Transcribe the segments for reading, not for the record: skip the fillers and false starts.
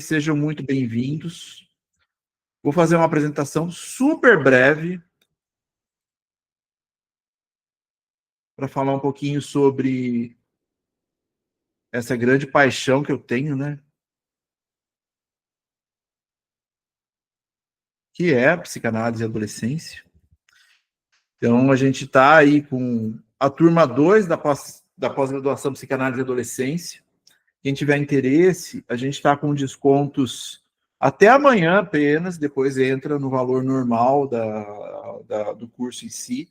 Sejam muito bem-vindos. Vou fazer uma apresentação super breve para falar um pouquinho sobre essa grande paixão que eu tenho, né? Que é a psicanálise e a adolescência. Então, a gente está aí com a turma 2 da pós-graduação Psicanálise e Adolescência. Quem tiver interesse, a gente está com descontos até amanhã apenas, depois entra no valor normal do curso em si.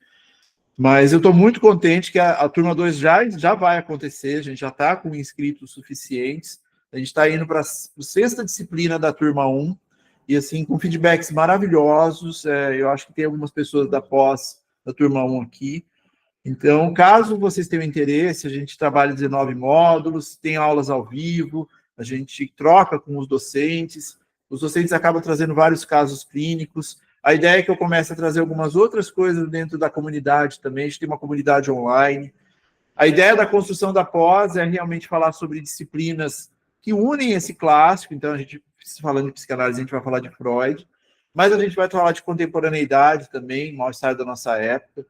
Mas eu estou muito contente que a turma 2 já vai acontecer, a gente já está com inscritos suficientes, a gente está indo para a sexta disciplina da turma 1, e assim, com feedbacks maravilhosos, eu acho que tem algumas pessoas da pós da turma 1 aqui. Então, caso vocês tenham interesse, a gente trabalha 19 módulos, tem aulas ao vivo, a gente troca com os docentes acabam trazendo vários casos clínicos. A ideia é que eu comece a trazer algumas outras coisas dentro da comunidade também, a gente tem uma comunidade online. A ideia da construção da pós é realmente falar sobre disciplinas que unem esse clássico, então a gente, falando de psicanálise, a gente vai falar de Freud, mas a gente vai falar de contemporaneidade também, mal-estar da nossa época.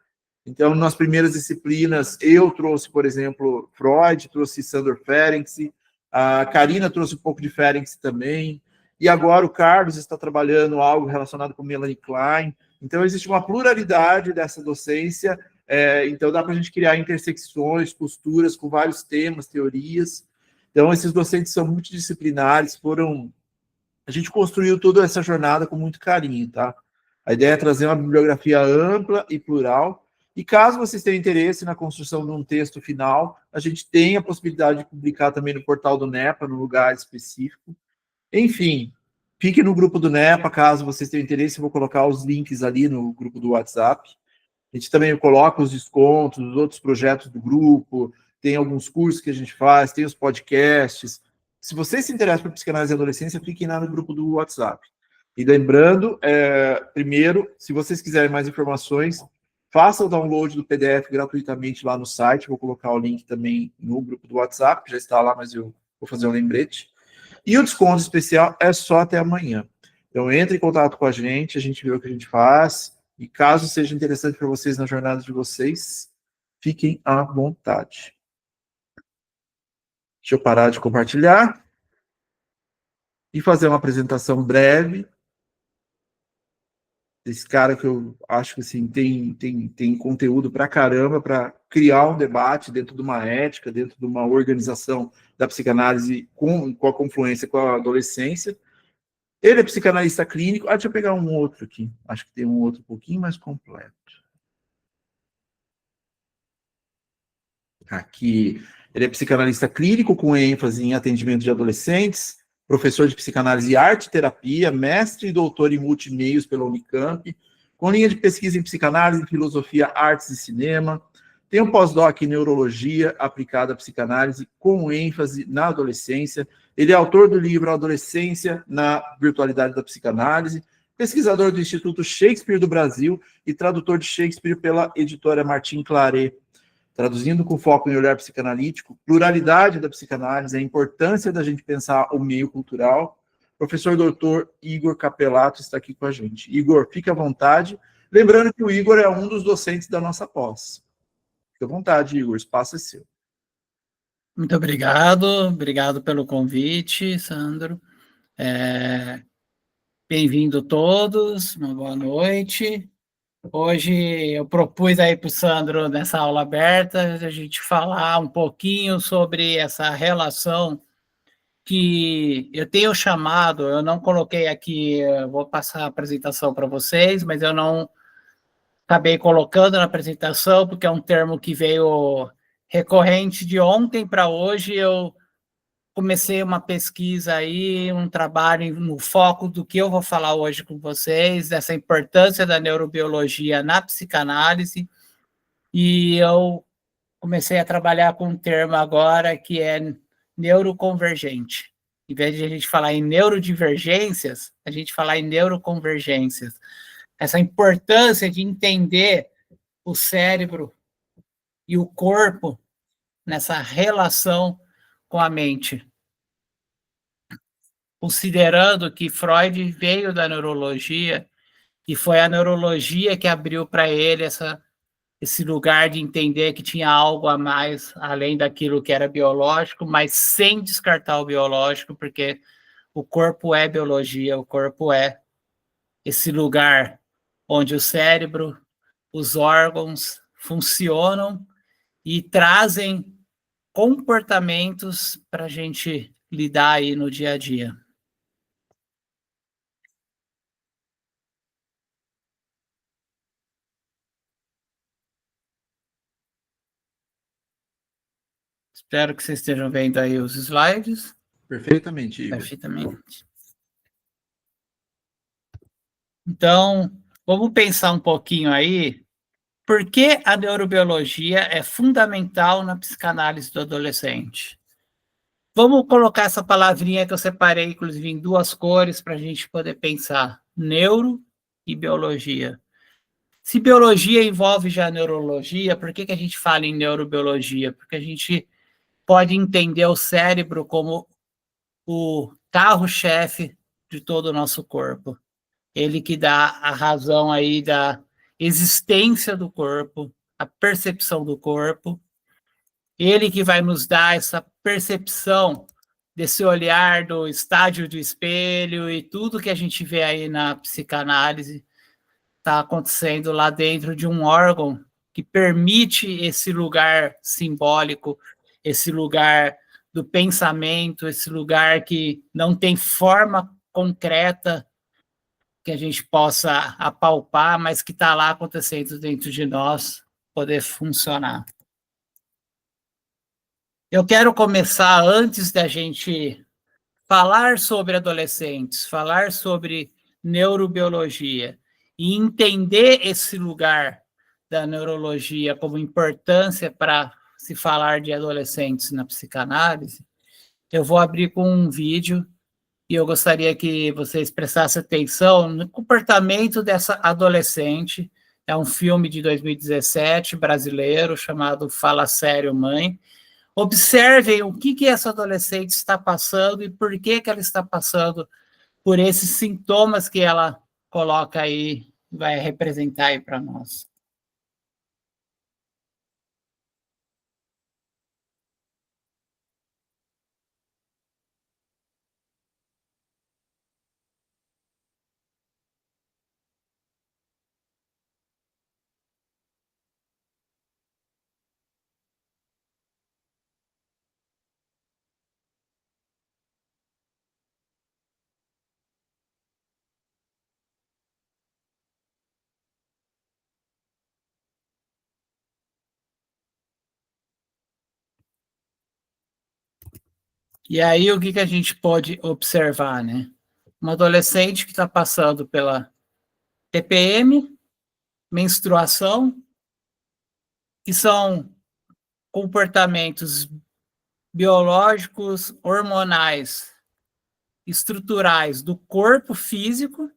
Então, nas primeiras disciplinas, eu trouxe, por exemplo, Freud, trouxe Sandor Ferenczi, a Karina trouxe um pouco de Ferenczi também, e agora o Carlos está trabalhando algo relacionado com Melanie Klein. Então, existe uma pluralidade dessa docência, então dá para a gente criar intersecções, costuras com vários temas, teorias. Então, esses docentes são multidisciplinares, a gente construiu toda essa jornada com muito carinho, tá? A ideia é trazer uma bibliografia ampla e plural, e caso vocês tenham interesse na construção de um texto final, a gente tem a possibilidade de publicar também no portal do NEPA, no lugar específico. Enfim, fique no grupo do NEPA, caso vocês tenham interesse, eu vou colocar os links ali no grupo do WhatsApp. A gente também coloca os descontos, os outros projetos do grupo, tem alguns cursos que a gente faz, tem os podcasts. Se vocês se interessam por psicanálise e adolescência, fiquem lá no grupo do WhatsApp. E lembrando, primeiro, se vocês quiserem mais informações, façam o download do PDF gratuitamente lá no site. Vou colocar o link também no grupo do WhatsApp, já está lá, mas eu vou fazer um lembrete. E o desconto especial é só até amanhã. Então, entre em contato com a gente vê o que a gente faz. E caso seja interessante para vocês na jornada de vocês, fiquem à vontade. Deixa eu parar de compartilhar e fazer uma apresentação breve desse cara que eu acho que assim, tem conteúdo para caramba para criar um debate dentro de uma ética, dentro de uma organização da psicanálise com a confluência com a adolescência. Ele é psicanalista clínico. Deixa eu pegar um outro aqui. Acho que tem um outro um pouquinho mais completo. Aqui, ele é psicanalista clínico com ênfase em atendimento de adolescentes, professor de psicanálise e arte terapia, mestre e doutor em multimeios pela Unicamp, com linha de pesquisa em psicanálise, filosofia, artes e cinema. Tem um pós-doc em neurologia aplicada à psicanálise com ênfase na adolescência. Ele é autor do livro Adolescência na Virtualidade da Psicanálise, pesquisador do Instituto Shakespeare do Brasil e tradutor de Shakespeare pela editora Martin Claret. Traduzindo com foco em olhar psicanalítico, pluralidade da psicanálise, a importância da gente pensar o meio cultural. Professor doutor Igor Capelato está aqui com a gente. Igor, fique à vontade. Lembrando que o Igor é um dos docentes da nossa pós. Fique à vontade, Igor, o espaço é seu. Muito obrigado pelo convite, Sandro. Bem-vindo todos, uma boa noite. Hoje eu propus aí para o Sandro, nessa aula aberta, a gente falar um pouquinho sobre essa relação que eu tenho chamado, eu não coloquei aqui, eu vou passar a apresentação para vocês, mas eu não acabei colocando na apresentação, porque é um termo que veio recorrente de ontem para hoje. Eu comecei uma pesquisa aí, um trabalho no foco do que eu vou falar hoje com vocês, dessa importância da neurobiologia na psicanálise, e eu comecei a trabalhar com um termo agora que é neuroconvergente. Em vez de a gente falar em neurodivergências, a gente falar em neuroconvergências. Essa importância de entender o cérebro e o corpo nessa relação com a mente. considerando que Freud veio da neurologia e foi a neurologia que abriu para ele esse lugar de entender que tinha algo a mais, além daquilo que era biológico, mas sem descartar o biológico, porque o corpo é biologia, o corpo é esse lugar onde o cérebro, os órgãos funcionam e trazem comportamentos para a gente lidar aí no dia a dia. Espero que vocês estejam vendo aí os slides. Perfeitamente, Igor. Perfeitamente. Então, vamos pensar um pouquinho aí. Por que a neurobiologia é fundamental na psicanálise do adolescente? Vamos colocar essa palavrinha que eu separei, inclusive, em duas cores para a gente poder pensar. Neuro e biologia. Se biologia envolve já a neurologia, por que a gente fala em neurobiologia? Porque a gente pode entender o cérebro como o carro-chefe de todo o nosso corpo. Ele que dá a razão aí da existência do corpo, a percepção do corpo. Ele que vai nos dar essa percepção desse olhar do estádio do espelho e tudo que a gente vê aí na psicanálise está acontecendo lá dentro de um órgão que permite esse lugar simbólico, esse lugar do pensamento, esse lugar que não tem forma concreta que a gente possa apalpar, mas que está lá acontecendo dentro de nós, poder funcionar. Eu quero começar, antes da gente falar sobre adolescentes, falar sobre neurobiologia e entender esse lugar da neurologia como importância para se falar de adolescentes na psicanálise, eu vou abrir com um vídeo e eu gostaria que vocês prestassem atenção no comportamento dessa adolescente. É um filme de 2017, brasileiro, chamado Fala Sério, Mãe. Observem o que essa adolescente está passando e por que ela está passando por esses sintomas que ela coloca aí, vai representar aí para nós. E aí, o que a gente pode observar, né? Uma adolescente que está passando pela TPM, menstruação, que são comportamentos biológicos, hormonais, estruturais do corpo físico,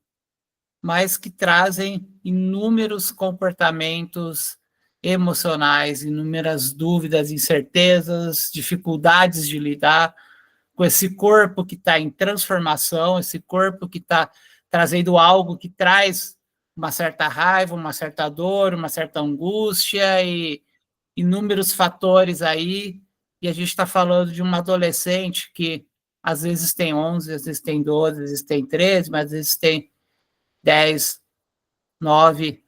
mas que trazem inúmeros comportamentos emocionais, inúmeras dúvidas, incertezas, dificuldades de lidar com esse corpo que está em transformação, esse corpo que está trazendo algo que traz uma certa raiva, uma certa dor, uma certa angústia e inúmeros fatores aí, e a gente está falando de uma adolescente que às vezes tem 11, às vezes tem 12, às vezes tem 13, mas às vezes tem 10, 9,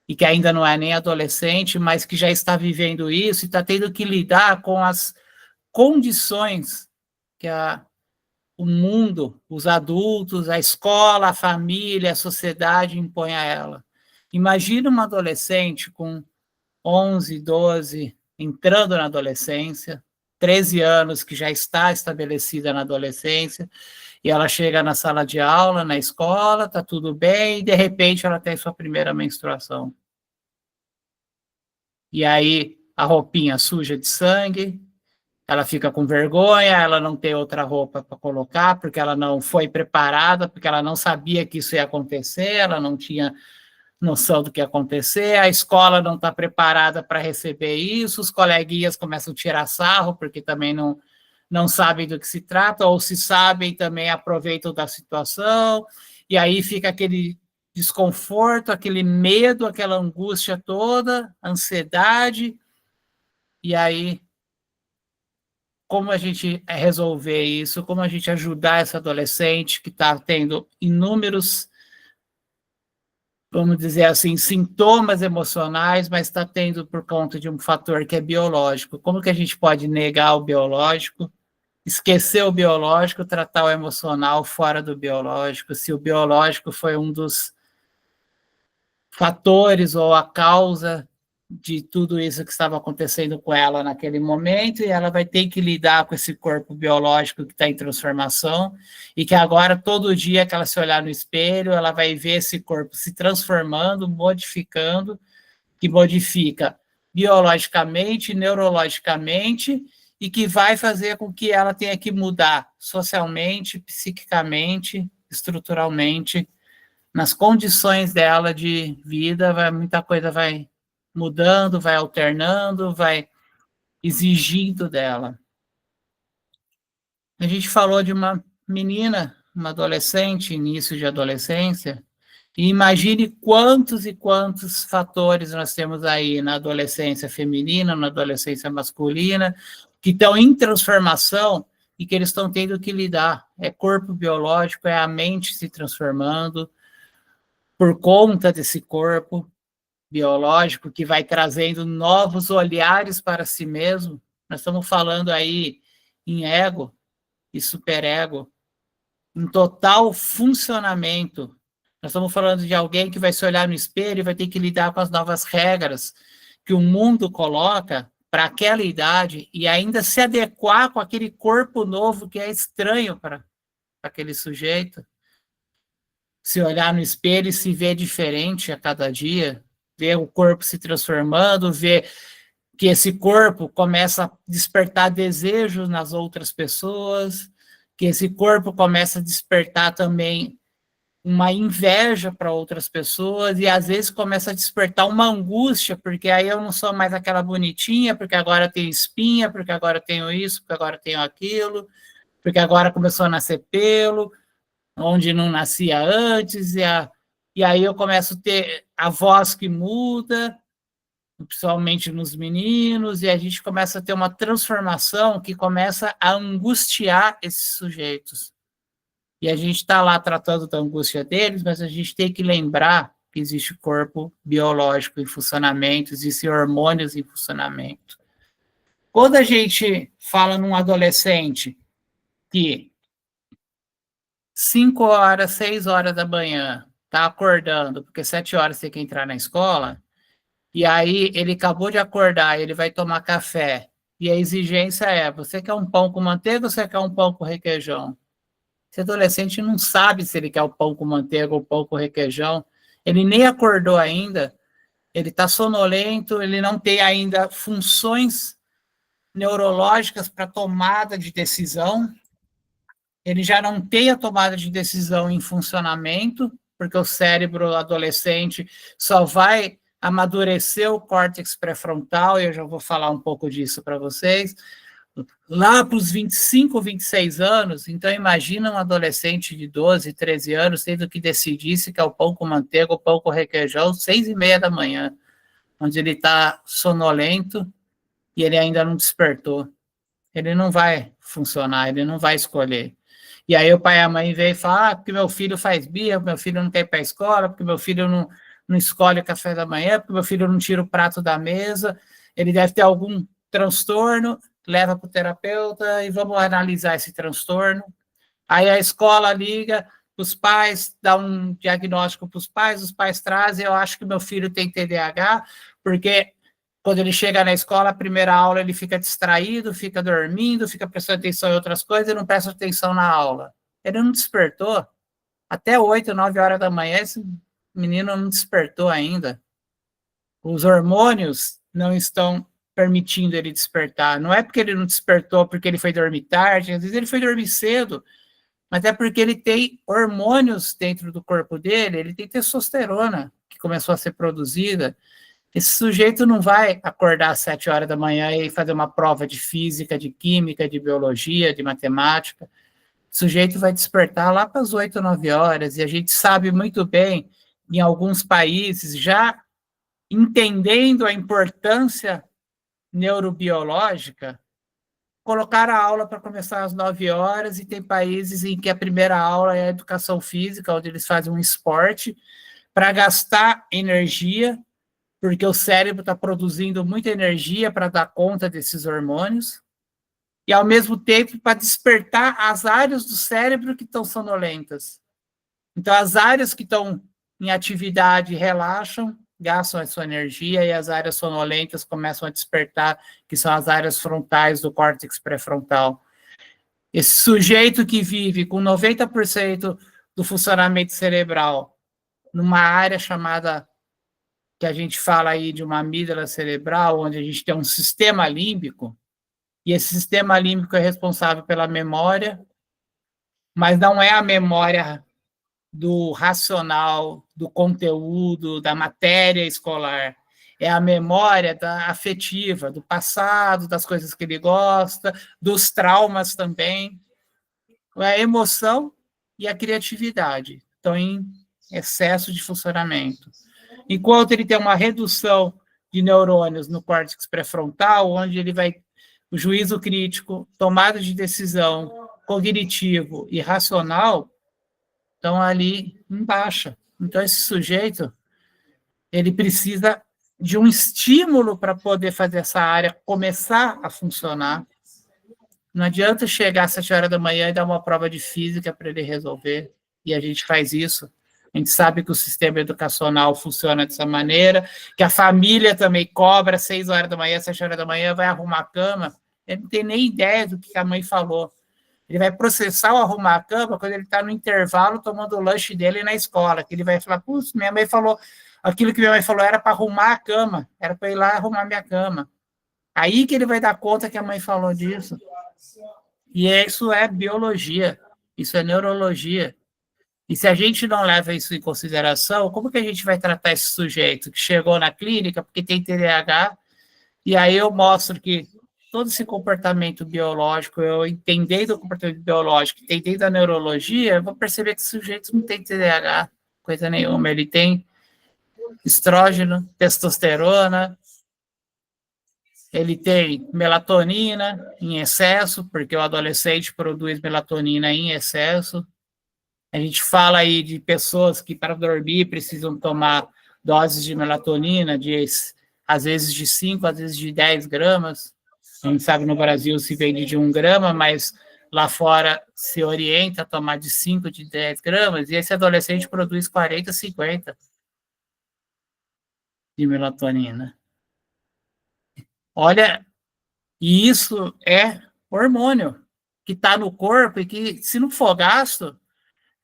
e que ainda não é nem adolescente, mas que já está vivendo isso e está tendo que lidar com as condições que o mundo, os adultos, a escola, a família, a sociedade impõe a ela. Imagina uma adolescente com 11, 12, entrando na adolescência, 13 anos, que já está estabelecida na adolescência, e ela chega na sala de aula, na escola, está tudo bem, e de repente ela tem sua primeira menstruação. E aí a roupinha suja de sangue, ela fica com vergonha, ela não tem outra roupa para colocar, porque ela não foi preparada, porque ela não sabia que isso ia acontecer, ela não tinha noção do que ia acontecer, a escola não está preparada para receber isso, os coleguinhas começam a tirar sarro, porque também não não sabem do que se trata, ou se sabem também aproveitam da situação, e aí fica aquele desconforto, aquele medo, aquela angústia toda, ansiedade, e aí como a gente resolver isso, como a gente ajudar essa adolescente que está tendo inúmeros, vamos dizer assim, sintomas emocionais, mas está tendo por conta de um fator que é biológico. Como que a gente pode negar o biológico, esquecer o biológico, tratar o emocional fora do biológico, se o biológico foi um dos fatores ou a causa de tudo isso que estava acontecendo com ela naquele momento, e ela vai ter que lidar com esse corpo biológico que está em transformação, e que agora, todo dia que ela se olhar no espelho, ela vai ver esse corpo se transformando, modificando, que modifica biologicamente, neurologicamente, e que vai fazer com que ela tenha que mudar socialmente, psiquicamente, estruturalmente, nas condições dela de vida, muita coisa vai mudando, vai alternando, vai exigindo dela. A gente falou de uma menina, uma adolescente, início de adolescência, e imagine quantos e quantos fatores nós temos aí na adolescência feminina, na adolescência masculina, que estão em transformação e que eles estão tendo que lidar. É corpo biológico, é a mente se transformando por conta desse corpo biológico que vai trazendo novos olhares para si mesmo. Nós estamos falando aí em ego e superego, em total funcionamento. Nós estamos falando de alguém que vai se olhar no espelho e vai ter que lidar com as novas regras que o mundo coloca para aquela idade e ainda se adequar com aquele corpo novo que é estranho para aquele sujeito. Se olhar no espelho e se ver diferente a cada dia, ver o corpo se transformando, ver que esse corpo começa a despertar desejos nas outras pessoas, que esse corpo começa a despertar também uma inveja para outras pessoas, e às vezes começa a despertar uma angústia, porque aí eu não sou mais aquela bonitinha, porque agora tenho espinha, porque agora tenho isso, porque agora tenho aquilo, porque agora começou a nascer pelo, onde não nascia antes, e aí eu começo a ter a voz que muda, principalmente nos meninos, e a gente começa a ter uma transformação que começa a angustiar esses sujeitos. E a gente está lá tratando da angústia deles, mas a gente tem que lembrar que existe corpo biológico em funcionamento, existem hormônios em funcionamento. Quando a gente fala num adolescente que 5 horas, 6 horas da manhã, está acordando, porque 7 horas tem que entrar na escola, e aí ele acabou de acordar, ele vai tomar café, e a exigência é, você quer um pão com manteiga ou você quer um pão com requeijão? Esse adolescente não sabe se ele quer o pão com manteiga ou o pão com requeijão, ele nem acordou ainda, ele está sonolento, ele não tem ainda funções neurológicas para tomada de decisão, ele já não tem a tomada de decisão em funcionamento, porque o cérebro adolescente só vai amadurecer o córtex pré-frontal, e eu já vou falar um pouco disso para vocês, lá para os 25, 26 anos. Então imagina um adolescente de 12, 13 anos tendo que decidir se quer o pão com manteiga ou pão com requeijão, 6h30 da manhã, onde ele está sonolento e ele ainda não despertou. Ele não vai funcionar, ele não vai escolher. E aí o pai e a mãe vêm e falam, porque meu filho faz birra, meu filho não quer ir para a escola, porque meu filho não escolhe o café da manhã, porque meu filho não tira o prato da mesa, ele deve ter algum transtorno, leva para o terapeuta e vamos analisar esse transtorno. Aí a escola liga para os pais, dá um diagnóstico para os pais trazem, eu acho que meu filho tem TDAH, porque quando ele chega na escola, a primeira aula ele fica distraído, fica dormindo, fica prestando atenção em outras coisas e não presta atenção na aula. Ele não despertou. Até 8, 9 horas da manhã, esse menino não despertou ainda. Os hormônios não estão permitindo ele despertar. Não é porque ele não despertou porque ele foi dormir tarde, às vezes ele foi dormir cedo, mas é porque ele tem hormônios dentro do corpo dele, ele tem testosterona que começou a ser produzida, Esse sujeito não vai acordar às 7 horas da manhã e fazer uma prova de física, de química, de biologia, de matemática. O sujeito vai despertar lá para as 8, 9 horas, e a gente sabe muito bem, em alguns países, já entendendo a importância neurobiológica, colocar a aula para começar às 9 horas, e tem países em que a primeira aula é a educação física, onde eles fazem um esporte para gastar energia, porque o cérebro está produzindo muita energia para dar conta desses hormônios, e, ao mesmo tempo, para despertar as áreas do cérebro que estão sonolentas. Então, as áreas que estão em atividade relaxam, gastam a sua energia, e as áreas sonolentas começam a despertar, que são as áreas frontais do córtex pré-frontal. Esse sujeito que vive com 90% do funcionamento cerebral numa área chamada, que a gente fala aí de uma amígdala cerebral, onde a gente tem um sistema límbico, e esse sistema límbico é responsável pela memória, mas não é a memória do racional, do conteúdo, da matéria escolar. É a memória afetiva, do passado, das coisas que ele gosta, dos traumas também. A emoção e a criatividade estão em excesso de funcionamento. Enquanto ele tem uma redução de neurônios no córtex pré-frontal, onde ele vai, o juízo crítico, tomada de decisão, cognitivo e racional, estão ali em baixa. Então, esse sujeito, ele precisa de um estímulo para poder fazer essa área começar a funcionar. Não adianta chegar às 7 horas da manhã e dar uma prova de física para ele resolver, e a gente faz isso. A gente sabe que o sistema educacional funciona dessa maneira, que a família também cobra 6 horas da manhã, 7 horas da manhã, vai arrumar a cama. Ele não tem nem ideia do que a mãe falou. Ele vai processar o arrumar a cama quando ele está no intervalo tomando o lanche dele na escola, que ele vai falar, putz, minha mãe falou, aquilo que minha mãe falou era para arrumar a cama, era para ir lá arrumar minha cama. Aí que ele vai dar conta que a mãe falou disso. E isso é biologia, isso é neurologia. E se a gente não leva isso em consideração, como que a gente vai tratar esse sujeito que chegou na clínica porque tem TDAH, e aí eu mostro que todo esse comportamento biológico, eu entendendo o comportamento biológico, entendendo a neurologia, eu vou perceber que esse sujeito não tem TDAH, coisa nenhuma. Ele tem estrógeno, testosterona, ele tem melatonina em excesso, porque o adolescente produz melatonina em excesso. A gente fala aí de pessoas que, para dormir, precisam tomar doses de melatonina, às vezes de 5, às vezes de 10 gramas. A gente sabe que no Brasil se vende de 1 grama, mas lá fora se orienta a tomar de 5, de 10 gramas, e esse adolescente produz 40, 50 de melatonina. Olha, e isso é hormônio que está no corpo e que, se não for gasto,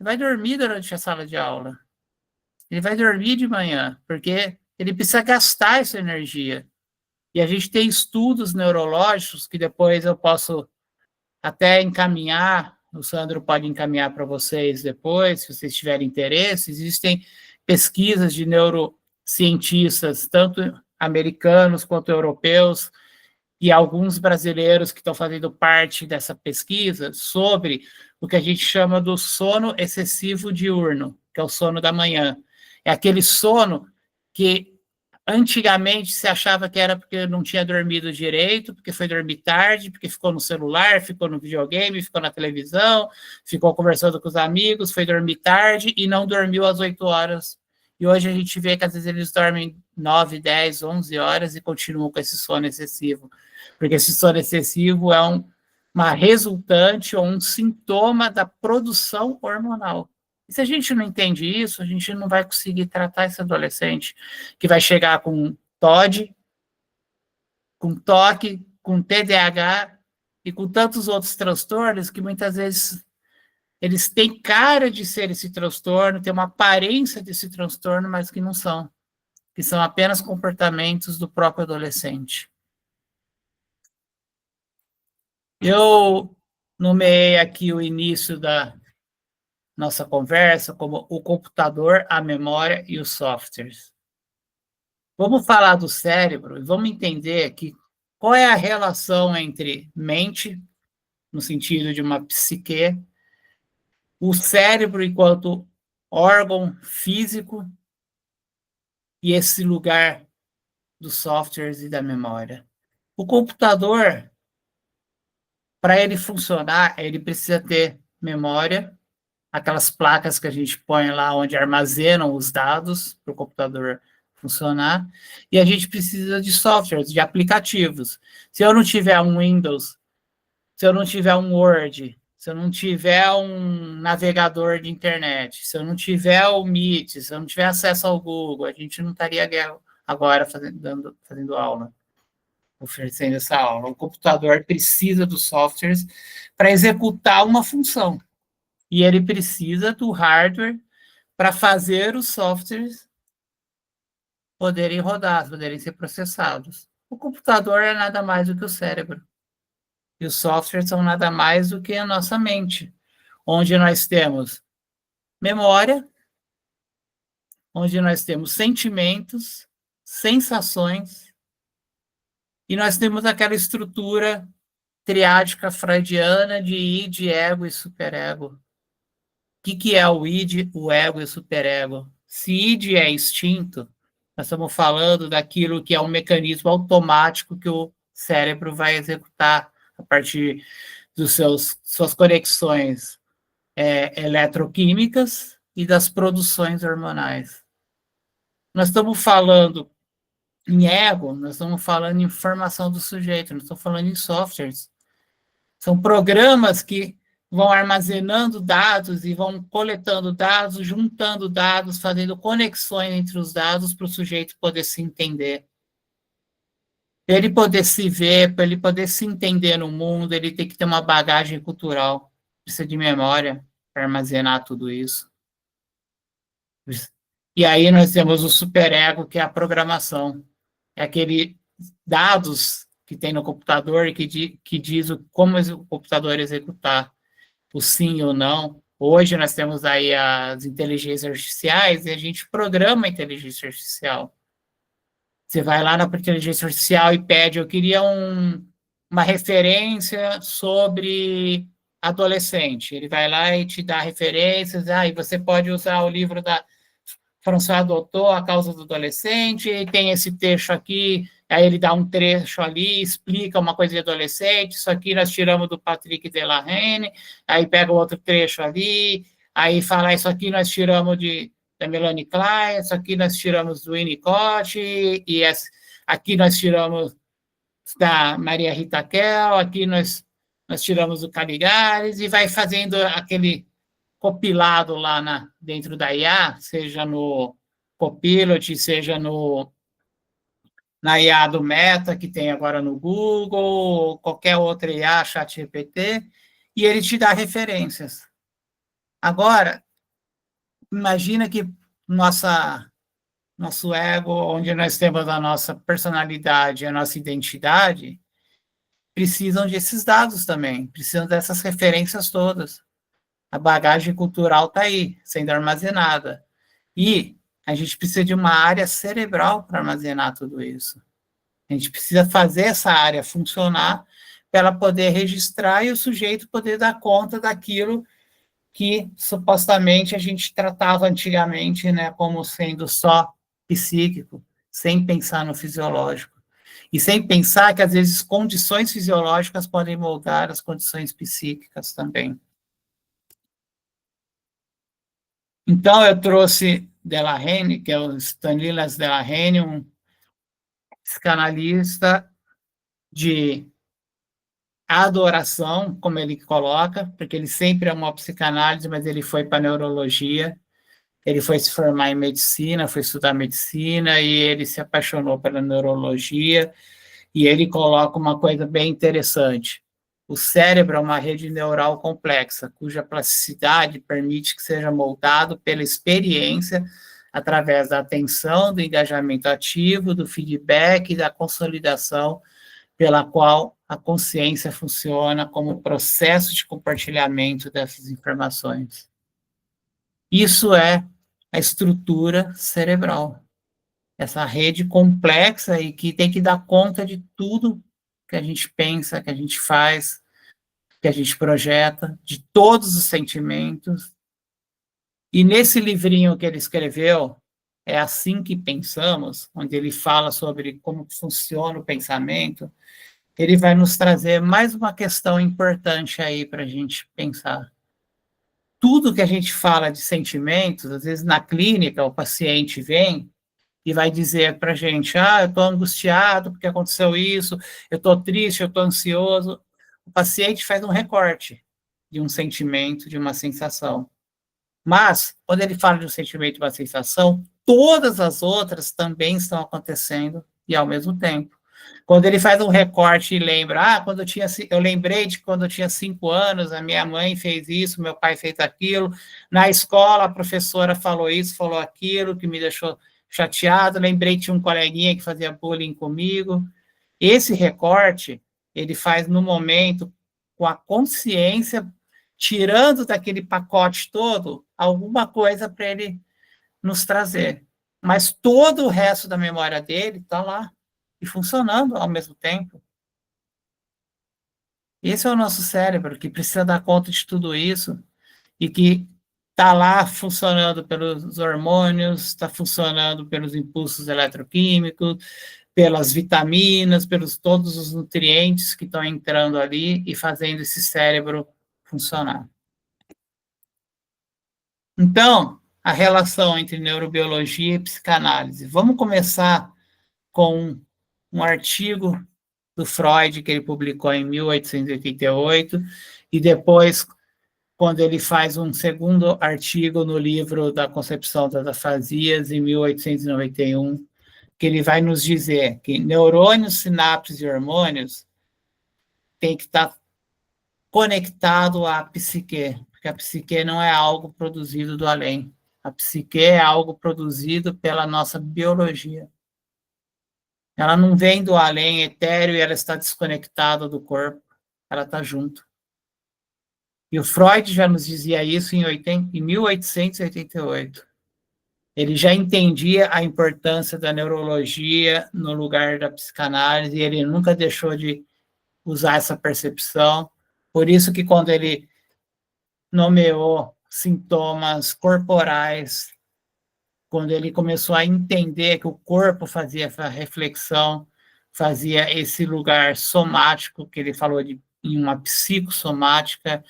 vai dormir durante a sala de aula. Ele vai dormir de manhã, porque ele precisa gastar essa energia. E a gente tem estudos neurológicos que depois eu posso até encaminhar, o Sandro pode encaminhar para vocês depois, se vocês tiverem interesse. Existem pesquisas de neurocientistas, tanto americanos quanto europeus, e alguns brasileiros que estão fazendo parte dessa pesquisa sobre o que a gente chama do sono excessivo diurno, que é o sono da manhã. É aquele sono que antigamente se achava que era porque não tinha dormido direito, porque foi dormir tarde, porque ficou no celular, ficou no videogame, ficou na televisão, ficou conversando com os amigos, foi dormir tarde e não dormiu às 8 horas. E hoje a gente vê que às vezes eles dormem 9, 10, 11 horas e continuam com esse sono excessivo. Porque esse sono excessivo é uma resultante ou um sintoma da produção hormonal. E se a gente não entende isso, a gente não vai conseguir tratar esse adolescente que vai chegar com TOD, com TOC, com TDAH e com tantos outros transtornos que muitas vezes eles têm cara de ser esse transtorno, têm uma aparência desse transtorno, mas que não são, que são apenas comportamentos do próprio adolescente. Eu nomeei aqui o início da nossa conversa como o computador, a memória e os softwares. Vamos falar do cérebro e vamos entender aqui qual é a relação entre mente, no sentido de uma psique, o cérebro enquanto órgão físico e esse lugar dos softwares e da memória. O computador, para ele funcionar, ele precisa ter memória, aquelas placas que a gente põe lá onde armazenam os dados para o computador funcionar, e a gente precisa de softwares, de aplicativos. Se eu não tiver um Windows, se eu não tiver um Word, se eu não tiver um navegador de internet, se eu não tiver o Meet, se eu não tiver acesso ao Google, a gente não estaria agora fazendo aula, oferecendo essa aula. O computador precisa dos softwares para executar uma função. E ele precisa do hardware para fazer os softwares poderem rodar, poderem ser processados. O computador é nada mais do que o cérebro. E os softwares são nada mais do que a nossa mente, onde nós temos memória, onde nós temos sentimentos, sensações, e nós temos aquela estrutura triádica freudiana de id, ego e superego. O que é o id, o ego e o superego? Se id é instinto, nós estamos falando daquilo que é um mecanismo automático que o cérebro vai executar a partir dos suas conexões eletroquímicas e das produções hormonais. Nós estamos falando em ego, nós estamos falando em formação do sujeito, nós estamos falando em softwares. São programas que vão armazenando dados e vão coletando dados, juntando dados, fazendo conexões entre os dados para o sujeito poder se entender. Para ele poder se ver, para ele poder se entender no mundo, ele tem que ter uma bagagem cultural, precisa de memória para armazenar tudo isso. E aí nós temos o superego, que é a programação. É aquele dados que tem no computador e que diz como o computador executar o sim ou não. Hoje nós temos aí as inteligências artificiais e a gente programa a inteligência artificial. Você vai lá na inteligência artificial e pede, eu queria uma referência sobre adolescente. Ele vai lá e te dá referências, e você pode usar o livro da François Dolto, A Causa do Adolescente, e tem esse texto aqui, aí ele dá um trecho ali, explica uma coisa de adolescente, isso aqui nós tiramos do Patrick Delahaye, aí pega o outro trecho ali, aí fala, isso aqui nós tiramos da Melanie Klein, isso aqui nós tiramos do Winnicott, e aqui nós tiramos da Maria Rita Kell, aqui nós tiramos do Caligares, e vai fazendo aquele compilado lá dentro da IA, seja no Copilot, seja na IA do Meta, que tem agora no Google, ou qualquer outra IA, ChatGPT, e ele te dá referências. Agora, imagina que nosso ego, onde nós temos a nossa personalidade, a nossa identidade, precisam desses dados também, precisam dessas referências todas. A bagagem cultural está aí, sendo armazenada. E a gente precisa de uma área cerebral para armazenar tudo isso. A gente precisa fazer essa área funcionar para ela poder registrar e o sujeito poder dar conta daquilo que supostamente a gente tratava antigamente, né, como sendo só psíquico, sem pensar no fisiológico. E sem pensar que, às vezes, condições fisiológicas podem moldar as condições psíquicas também. Então, eu trouxe Delahaye, que é o Stanislas Delahaye, um psicanalista de adoração, como ele coloca, porque ele sempre amou a psicanálise, mas ele foi para a neurologia, ele foi se formar em medicina, foi estudar medicina, e ele se apaixonou pela neurologia, e ele coloca uma coisa bem interessante. O cérebro é uma rede neural complexa, cuja plasticidade permite que seja moldado pela experiência através da atenção, do engajamento ativo, do feedback e da consolidação, pela qual a consciência funciona como processo de compartilhamento dessas informações. Isso é a estrutura cerebral. essa rede complexa e que tem que dar conta de tudo que a gente pensa, que a gente faz, que a gente projeta, de todos os sentimentos. E nesse livrinho que ele escreveu, É Assim que Pensamos, onde ele fala sobre como funciona o pensamento, ele vai nos trazer mais uma questão importante aí para a gente pensar. Tudo que a gente fala de sentimentos, às vezes na clínica o paciente vem e vai dizer para a gente, eu estou angustiado porque aconteceu isso, eu estou triste, eu estou ansioso. O paciente faz um recorte de um sentimento, de uma sensação. Mas, quando ele fala de um sentimento e uma sensação, todas as outras também estão acontecendo e ao mesmo tempo. Quando ele faz um recorte e lembra, eu lembrei de quando eu tinha 5 anos, a minha mãe fez isso, meu pai fez aquilo, na escola a professora falou isso, falou aquilo, que me deixou chateado, lembrei que tinha um coleguinha que fazia bullying comigo. Esse recorte, ele faz no momento, com a consciência, tirando daquele pacote todo, alguma coisa para ele nos trazer. Mas todo o resto da memória dele está lá, e funcionando ao mesmo tempo. Esse é o nosso cérebro, que precisa dar conta de tudo isso, e que está lá funcionando pelos hormônios, está funcionando pelos impulsos eletroquímicos, pelas vitaminas, pelos todos os nutrientes que estão entrando ali e fazendo esse cérebro funcionar. Então, a relação entre neurobiologia e psicanálise. Vamos começar com um artigo do Freud que ele publicou em 1888 e depois, quando ele faz um segundo artigo no livro da Concepção das Afasias, em 1891, que ele vai nos dizer que neurônios, sinapses e hormônios têm que estar conectado à psique, porque a psique não é algo produzido do além. A psique é algo produzido pela nossa biologia. Ela não vem do além etéreo e ela está desconectada do corpo. Ela está junto. E o Freud já nos dizia isso em 1888. Ele já entendia a importância da neurologia no lugar da psicanálise e ele nunca deixou de usar essa percepção. Por isso que quando ele nomeou sintomas corporais, quando ele começou a entender que o corpo fazia essa reflexão, fazia esse lugar somático, que ele falou em uma psicossomática,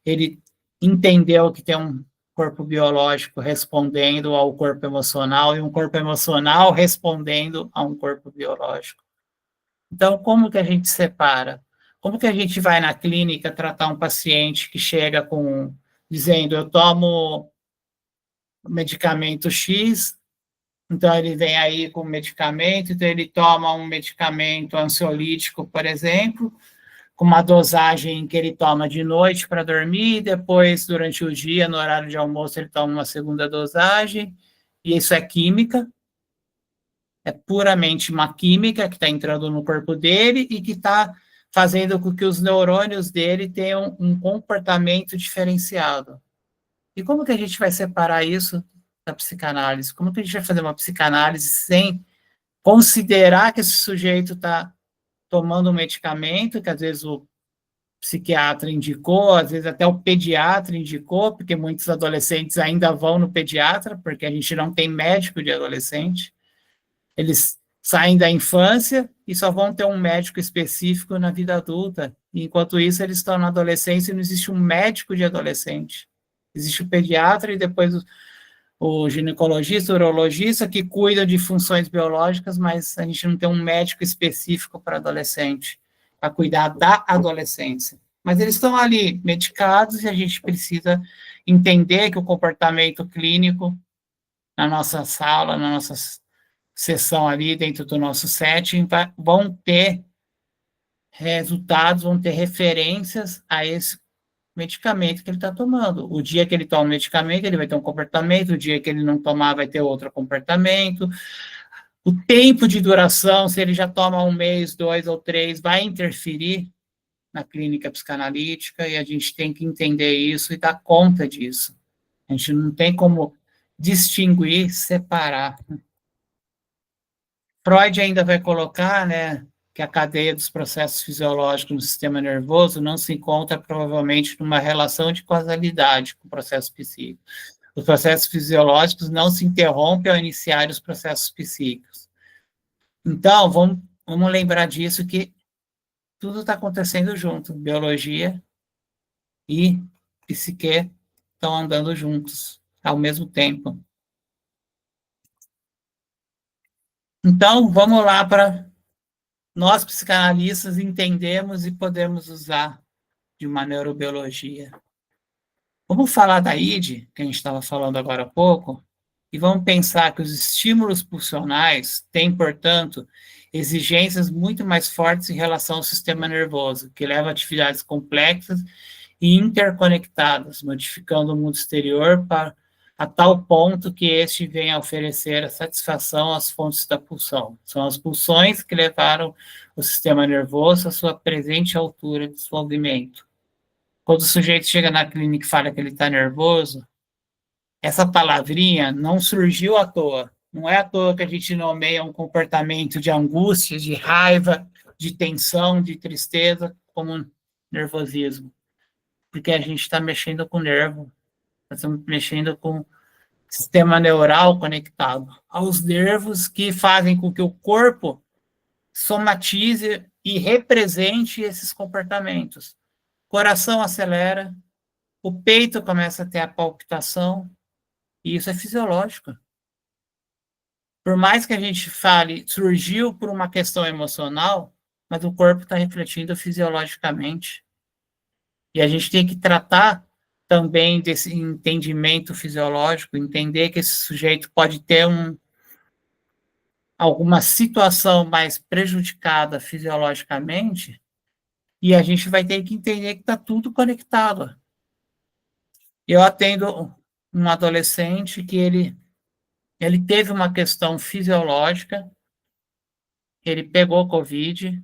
ele entendeu que tem um corpo biológico respondendo ao corpo emocional e um corpo emocional respondendo a um corpo biológico. Então, como que a gente separa? Como que a gente vai na clínica tratar um paciente que chega dizendo, eu tomo medicamento X, então ele vem aí com medicamento, então ele toma um medicamento ansiolítico, por exemplo, com uma dosagem que ele toma de noite para dormir, depois, durante o dia, no horário de almoço, ele toma uma segunda dosagem, e isso é química, é puramente uma química que está entrando no corpo dele e que está fazendo com que os neurônios dele tenham um comportamento diferenciado. E como que a gente vai separar isso da psicanálise? Como que a gente vai fazer uma psicanálise sem considerar que esse sujeito está tomando um medicamento, que às vezes o psiquiatra indicou, às vezes até o pediatra indicou, porque muitos adolescentes ainda vão no pediatra, porque a gente não tem médico de adolescente. Eles saem da infância e só vão ter um médico específico na vida adulta. Enquanto isso, eles estão na adolescência e não existe um médico de adolescente. Existe o pediatra e depois o ginecologista, o urologista, que cuida de funções biológicas, mas a gente não tem um médico específico para adolescente, para cuidar da adolescência. Mas eles estão ali medicados e a gente precisa entender que o comportamento clínico na nossa sala, na nossa sessão ali, dentro do nosso setting, vão ter resultados, vão ter referências a esse medicamento que ele está tomando. O dia que ele toma o medicamento, ele vai ter um comportamento, o dia que ele não tomar, vai ter outro comportamento. O tempo de duração, se ele já toma 1 mês, 2 ou 3, vai interferir na clínica psicanalítica e a gente tem que entender isso e dar conta disso. A gente não tem como distinguir, separar. Freud ainda vai colocar, né, que a cadeia dos processos fisiológicos no sistema nervoso não se encontra provavelmente numa relação de causalidade com o processo psíquico. Os processos fisiológicos não se interrompem ao iniciar os processos psíquicos. Então, vamos lembrar disso, que tudo está acontecendo junto. Biologia e psique estão andando juntos ao mesmo tempo. Então, vamos lá para nós, psicanalistas, entendemos e podemos usar de uma neurobiologia. Vamos falar da ID, que a gente estava falando agora há pouco, e vamos pensar que os estímulos pulsionais têm, portanto, exigências muito mais fortes em relação ao sistema nervoso, que leva a atividades complexas e interconectadas, modificando o mundo exterior a tal ponto que este vem a oferecer a satisfação às fontes da pulsão. São as pulsões que levaram o sistema nervoso à sua presente altura de desenvolvimento. Quando o sujeito chega na clínica e fala que ele está nervoso, essa palavrinha não surgiu à toa. Não é à toa que a gente nomeia um comportamento de angústia, de raiva, de tensão, de tristeza, como nervosismo. Porque a gente está mexendo com o nervo, nós estamos mexendo com o sistema neural conectado aos nervos que fazem com que o corpo somatize e represente esses comportamentos. O coração acelera, o peito começa a ter a palpitação, e isso é fisiológico. Por mais que a gente fale, surgiu por uma questão emocional, mas o corpo está refletindo fisiologicamente. E a gente tem que tratar também desse entendimento fisiológico, entender que esse sujeito pode ter alguma situação mais prejudicada fisiologicamente, e a gente vai ter que entender que está tudo conectado. Eu atendo um adolescente que ele teve uma questão fisiológica, ele pegou Covid,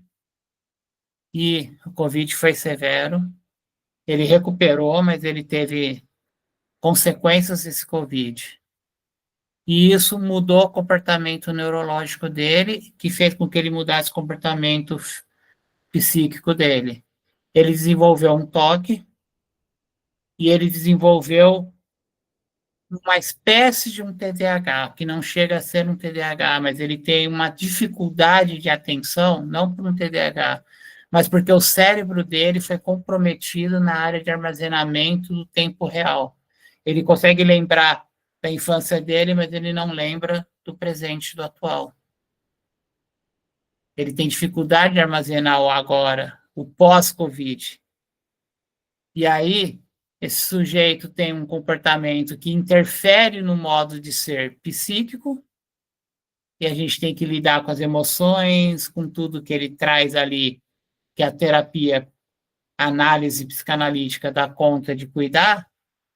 e o Covid foi severo, ele recuperou, mas ele teve consequências desse Covid. E isso mudou o comportamento neurológico dele, que fez com que ele mudasse o comportamento psíquico dele. Ele desenvolveu um toque, e ele desenvolveu uma espécie de um TDAH, que não chega a ser um TDAH, mas ele tem uma dificuldade de atenção, não por um TDAH, mas porque o cérebro dele foi comprometido na área de armazenamento do tempo real. Ele consegue lembrar da infância dele, mas ele não lembra do presente, do atual. Ele tem dificuldade de armazenar o agora, o pós-Covid. E aí, esse sujeito tem um comportamento que interfere no modo de ser psíquico, e a gente tem que lidar com as emoções, com tudo que ele traz ali, que a terapia, a análise psicanalítica dá conta de cuidar,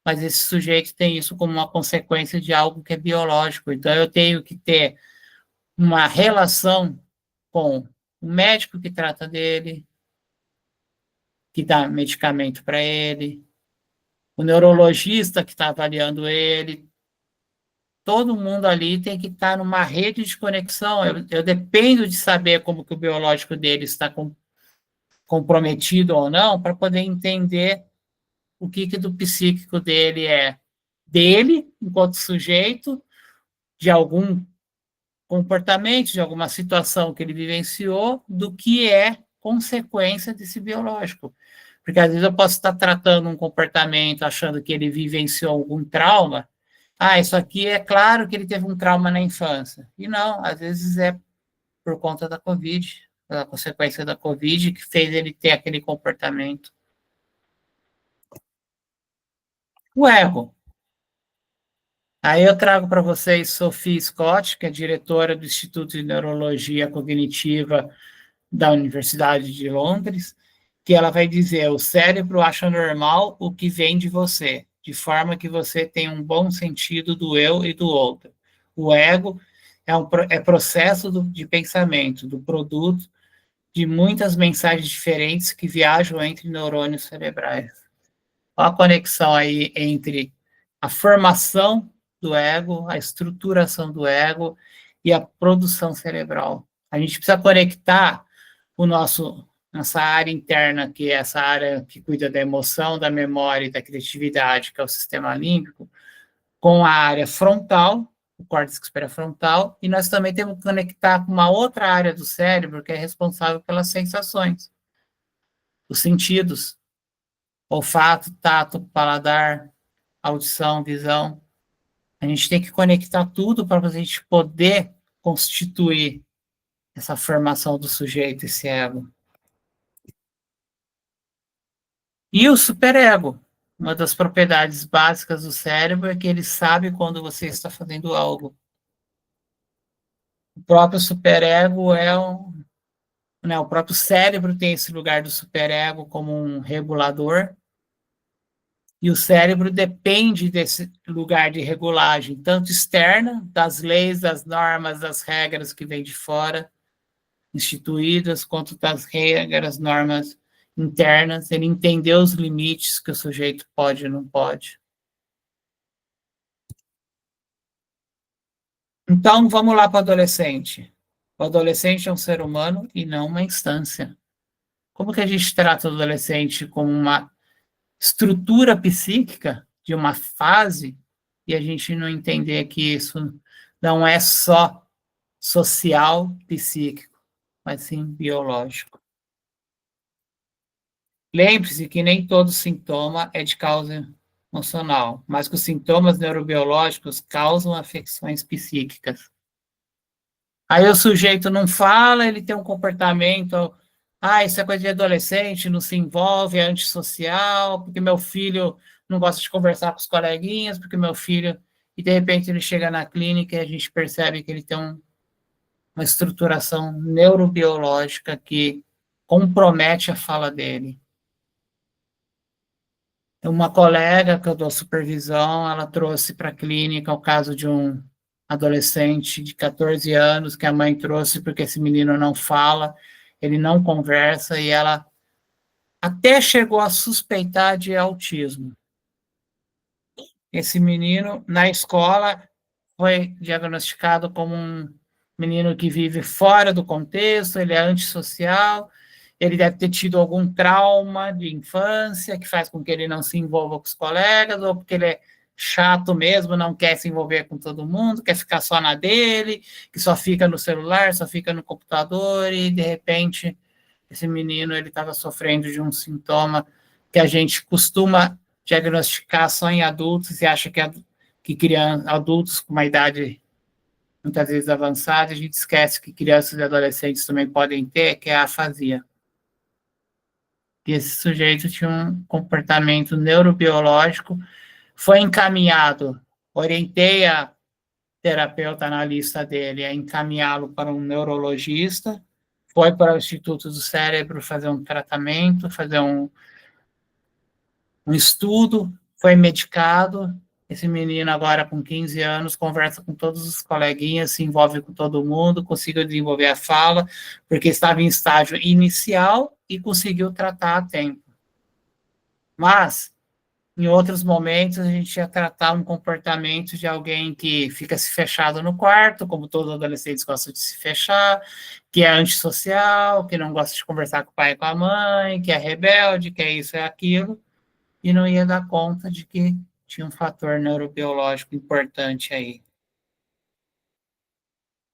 mas esse sujeito tem isso como uma consequência de algo que é biológico. Então, eu tenho que ter uma relação com o médico que trata dele, que dá medicamento para ele, o neurologista que está avaliando ele, todo mundo ali tem que estar numa rede de conexão. Eu dependo de saber como que o biológico dele está comprometido ou não, para poder entender o que do psíquico dele é dele, enquanto sujeito, de algum comportamento, de alguma situação que ele vivenciou, do que é consequência desse biológico. Porque às vezes eu posso estar tratando um comportamento achando que ele vivenciou algum trauma. Isso aqui é claro que ele teve um trauma na infância. E não, às vezes é por conta da Covid, a consequência da Covid que fez ele ter aquele comportamento. O ego. Aí eu trago para vocês Sophie Scott, que é diretora do Instituto de Neurologia Cognitiva da Universidade de Londres, que ela vai dizer: o cérebro acha normal o que vem de você, de forma que você tem um bom sentido do eu e do outro. O ego é processo de pensamento, do produto de muitas mensagens diferentes que viajam entre neurônios cerebrais. Olha a conexão aí entre a formação do ego, a estruturação do ego e a produção cerebral. A gente precisa conectar nossa área interna, que é essa área que cuida da emoção, da memória e da criatividade, que é o sistema límbico, com a área frontal, o córtex pré-frontal, e nós também temos que conectar com uma outra área do cérebro que é responsável pelas sensações, os sentidos, olfato, tato, paladar, audição, visão. A gente tem que conectar tudo para a gente poder constituir essa formação do sujeito, esse ego. E o superego, uma das propriedades básicas do cérebro é que ele sabe quando você está fazendo algo. O próprio superego o próprio cérebro tem esse lugar do superego como um regulador, e o cérebro depende desse lugar de regulagem, tanto externa, das leis, das normas, das regras que vêm de fora, instituídas, quanto das regras, normas internas, ele entendeu os limites que o sujeito pode e não pode. Então, vamos lá para o adolescente. O adolescente é um ser humano e não uma instância. Como que a gente trata o adolescente como uma estrutura psíquica de uma fase e a gente não entender que isso não é só social, psíquico, mas sim biológico? Lembre-se que nem todo sintoma é de causa emocional, mas que os sintomas neurobiológicos causam afecções psíquicas. Aí o sujeito não fala, ele tem um comportamento, isso é coisa de adolescente, não se envolve, é antissocial, porque meu filho não gosta de conversar com os coleguinhas, porque meu filho... E, de repente, ele chega na clínica e a gente percebe que ele tem uma estruturação neurobiológica que compromete a fala dele. Uma colega que eu dou supervisão, ela trouxe para a clínica o caso de um adolescente de 14 anos que a mãe trouxe porque esse menino não fala, ele não conversa, e ela até chegou a suspeitar de autismo. Esse menino, na escola, foi diagnosticado como um menino que vive fora do contexto, ele é antissocial, ele deve ter tido algum trauma de infância que faz com que ele não se envolva com os colegas, ou porque ele é chato mesmo, não quer se envolver com todo mundo, quer ficar só na dele, que só fica no celular, só fica no computador, e de repente esse menino ele estava sofrendo de um sintoma que a gente costuma diagnosticar só em adultos e acha que adultos com uma idade muitas vezes avançada, a gente esquece que crianças e adolescentes também podem ter, que é a afasia. E esse sujeito tinha um comportamento neurobiológico, foi encaminhado, orientei a terapeuta na lista dele a encaminhá-lo para um neurologista, foi para o Instituto do Cérebro fazer um tratamento, fazer um estudo, foi medicado. Esse menino agora com 15 anos conversa com todos os coleguinhas, se envolve com todo mundo, conseguiu desenvolver a fala, porque estava em estágio inicial e conseguiu tratar a tempo. Mas, em outros momentos, a gente ia tratar um comportamento de alguém que fica se fechado no quarto, como todos os adolescentes gostam de se fechar, que é antissocial, que não gosta de conversar com o pai e com a mãe, que é rebelde, que é isso, é aquilo, e não ia dar conta de que tinha um fator neurobiológico importante aí.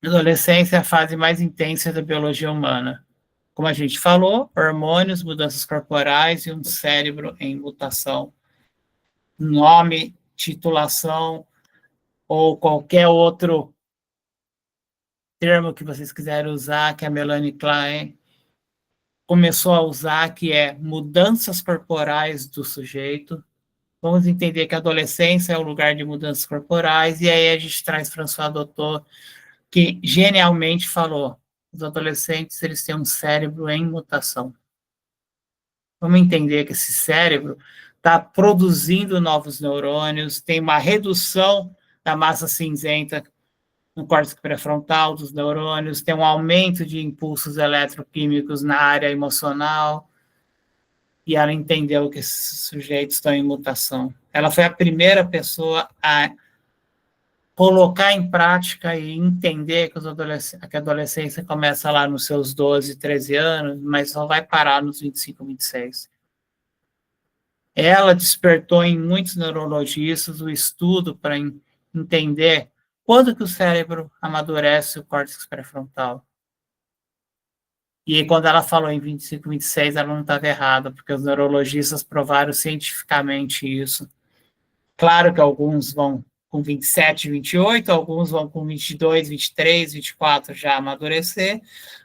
A adolescência é a fase mais intensa da biologia humana. Como a gente falou, hormônios, mudanças corporais e um cérebro em mutação. Nome, titulação ou qualquer outro termo que vocês quiserem usar, que a Melanie Klein começou a usar, que é mudanças corporais do sujeito. Vamos entender que a adolescência é o lugar de mudanças corporais, e aí a gente traz François Doutor, que genialmente falou, os adolescentes eles têm um cérebro em mutação. Vamos entender que esse cérebro está produzindo novos neurônios, tem uma redução da massa cinzenta no córtex pré-frontal dos neurônios, tem um aumento de impulsos eletroquímicos na área emocional, e ela entendeu que esses sujeitos estão em mutação. Ela foi a primeira pessoa a colocar em prática e entender que, que a adolescência começa lá nos seus 12, 13 anos, mas só vai parar nos 25, 26. Ela despertou em muitos neurologistas o estudo para entender quando que o cérebro amadurece o córtex pré-frontal. E aí, quando ela falou em 25, 26, ela não estava errada, porque os neurologistas provaram cientificamente isso. Claro que alguns vão com 27, 28, alguns vão com 22, 23, 24 já amadurecer,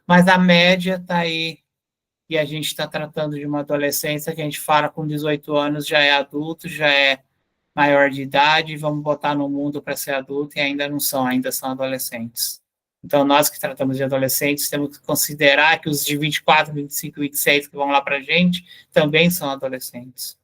mas a média está aí, e a gente está tratando de uma adolescência que a gente fala com 18 anos já é adulto, já é maior de idade, vamos botar no mundo para ser adulto e ainda não são, ainda são adolescentes. Então, nós que tratamos de adolescentes, temos que considerar que os de 24, 25, 26 que vão lá para a gente também são adolescentes.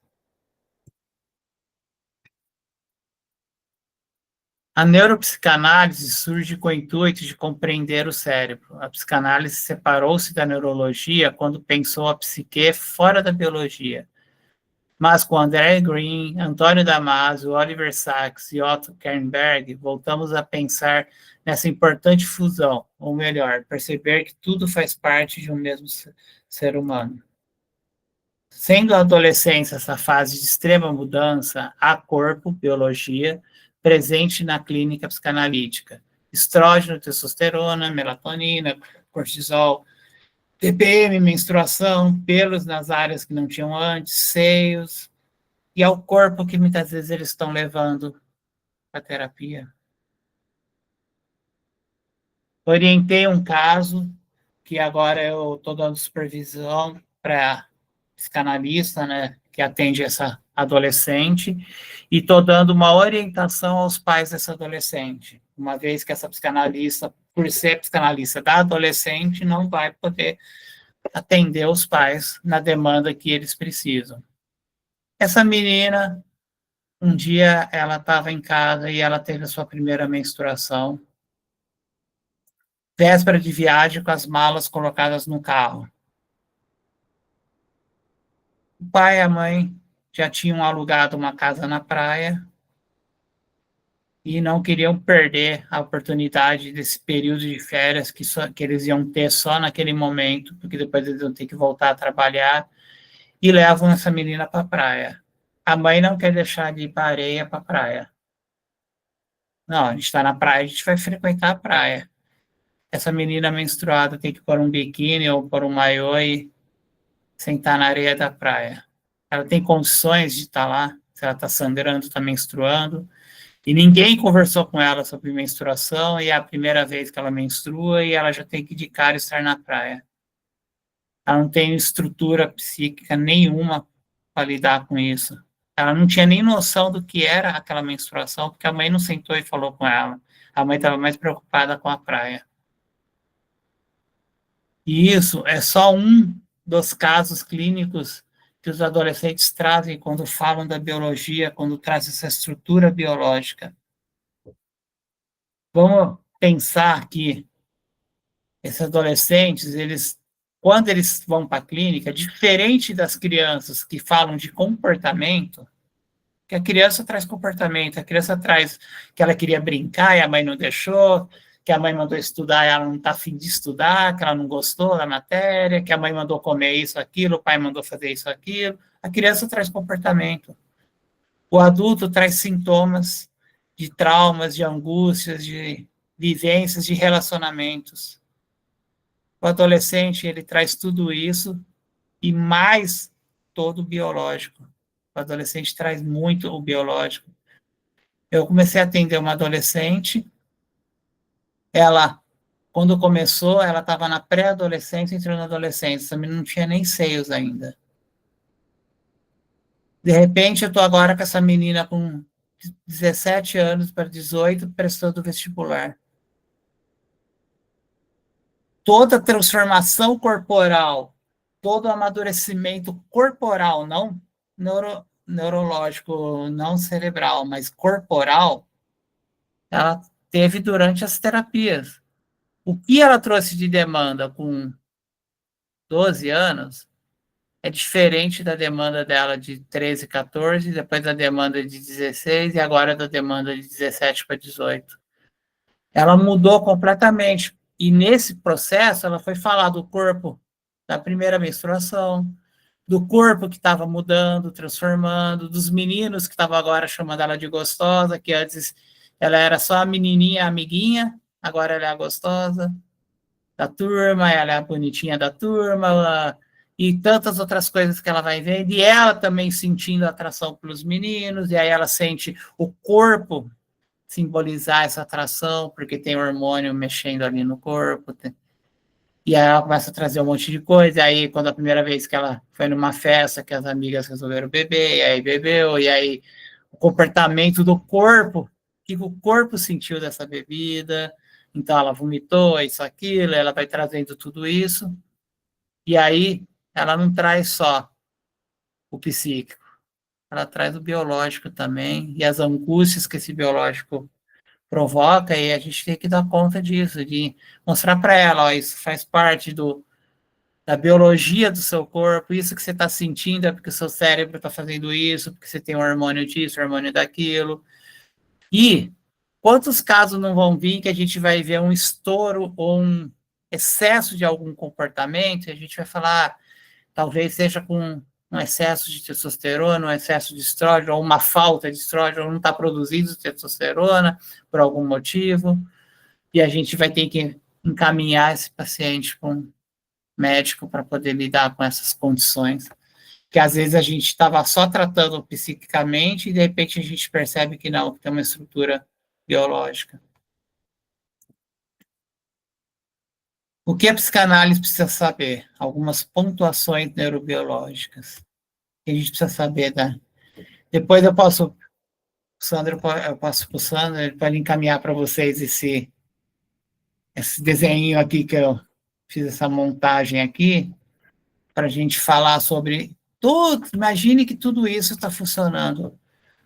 A neuropsicanálise surge com o intuito de compreender o cérebro. A psicanálise separou-se da neurologia quando pensou a psique fora da biologia. Mas com André Green, Antônio Damasio, Oliver Sacks e Otto Kernberg, voltamos a pensar nessa importante fusão, ou melhor, perceber que tudo faz parte de um mesmo ser humano. Sendo a adolescência essa fase de extrema mudança, há corpo, biologia, presente na clínica psicanalítica. Estrógeno, testosterona, melatonina, cortisol, TPM, menstruação, pelos nas áreas que não tinham antes, seios, e ao corpo que muitas vezes eles estão levando para terapia. Orientei um caso que agora eu estou dando supervisão para psicanalista, né, que atende essa adolescente, e estou dando uma orientação aos pais dessa adolescente, uma vez que essa psicanalista, por ser psicanalista da adolescente, não vai poder atender os pais na demanda que eles precisam. Essa menina, um dia ela estava em casa e ela teve a sua primeira menstruação, véspera de viagem com as malas colocadas no carro. O pai e a mãe já tinham alugado uma casa na praia e não queriam perder a oportunidade desse período de férias que eles iam ter só naquele momento, porque depois eles iam ter que voltar a trabalhar, e levam essa menina para a praia. A mãe não quer deixar de ir para a areia, para a praia. Não, a gente está na praia, a gente vai frequentar a praia. Essa menina menstruada tem que pôr um biquíni ou pôr um maiô e sentar na areia da praia. Ela tem condições de estar lá, se ela está sangrando, está menstruando, e ninguém conversou com ela sobre menstruação, e é a primeira vez que ela menstrua, e ela já tem que de cara estar na praia. Ela não tem estrutura psíquica nenhuma para lidar com isso. Ela não tinha nem noção do que era aquela menstruação, porque a mãe não sentou e falou com ela. A mãe estava mais preocupada com a praia. E isso é só um dos casos clínicos que os adolescentes trazem quando falam da biologia, quando trazem essa estrutura biológica. Vamos pensar que esses adolescentes, quando eles vão para a clínica, diferente das crianças que falam de comportamento, que a criança traz comportamento, a criança traz que ela queria brincar e a mãe não deixou, que a mãe mandou estudar e ela não está afim de estudar, que ela não gostou da matéria, que a mãe mandou comer isso, aquilo, o pai mandou fazer isso, aquilo. A criança traz comportamento. O adulto traz sintomas de traumas, de angústias, de vivências, de relacionamentos. O adolescente, ele traz tudo isso e mais todo o biológico. O adolescente traz muito o biológico. Eu comecei a atender uma adolescente, ela, quando começou, ela estava na pré-adolescência, entrou na adolescência, também não tinha nem seios ainda. De repente, eu estou agora com essa menina com 17 anos para 18, prestando vestibular. Toda transformação corporal, todo amadurecimento corporal, não neurológico, não cerebral, mas corporal, ela teve durante as terapias. O que ela trouxe de demanda com 12 anos, é diferente da demanda dela de 13, 14, depois da demanda de 16 e agora da demanda de 17 para 18. Ela mudou completamente. E nesse processo, ela foi falar do corpo da primeira menstruação, do corpo que estava mudando, transformando, dos meninos que estavam agora chamando ela de gostosa, que antes ela era só a menininha, a amiguinha, agora ela é a gostosa da turma, ela é a bonitinha da turma, e tantas outras coisas que ela vai vendo, e ela também sentindo atração pelos meninos, e aí ela sente o corpo simbolizar essa atração, porque tem hormônio mexendo ali no corpo, e aí ela começa a trazer um monte de coisa, e aí quando a primeira vez que ela foi numa festa, que as amigas resolveram beber, e aí bebeu, e aí o comportamento do corpo, o que o corpo sentiu dessa bebida, então ela vomitou, isso, aquilo, ela vai trazendo tudo isso, e aí ela não traz só o psíquico, ela traz o biológico também, e as angústias que esse biológico provoca, e a gente tem que dar conta disso, de mostrar para ela, ó, isso faz parte da biologia do seu corpo, isso que você está sentindo é porque o seu cérebro está fazendo isso, porque você tem um hormônio disso, um hormônio daquilo. E quantos casos não vão vir que a gente vai ver um estouro ou um excesso de algum comportamento, e a gente vai falar, talvez seja com um excesso de testosterona, um excesso de estrógeno, ou uma falta de estrógeno, não está produzindo testosterona por algum motivo, e a gente vai ter que encaminhar esse paciente para um médico para poder lidar com essas condições. Que às vezes a gente estava só tratando psiquicamente e de repente a gente percebe que não, que tem uma estrutura biológica. O que a psicanálise precisa saber? Algumas pontuações neurobiológicas que a gente precisa saber. Depois eu passo para o Sandro para encaminhar para vocês esse desenho aqui que eu fiz essa montagem aqui, para a gente falar sobre tudo. Imagine que tudo isso está funcionando.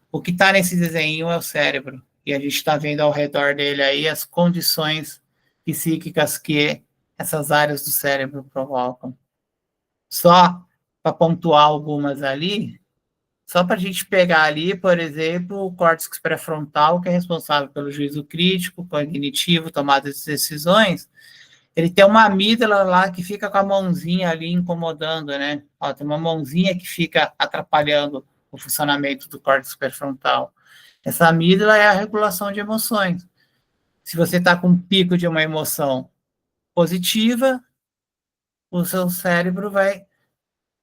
O que está nesse desenho é o cérebro. E a gente está vendo ao redor dele aí as condições psíquicas que essas áreas do cérebro provocam. Só para pontuar algumas ali, só para a gente pegar ali, por exemplo, o córtex pré-frontal, que é responsável pelo juízo crítico, cognitivo, tomada de decisões, ele tem uma amígdala lá que fica com a mãozinha ali incomodando, né? Ó, tem uma mãozinha que fica atrapalhando o funcionamento do córtex pré-frontal. Essa amígdala é a regulação de emoções. Se você está com um pico de uma emoção positiva, o seu cérebro vai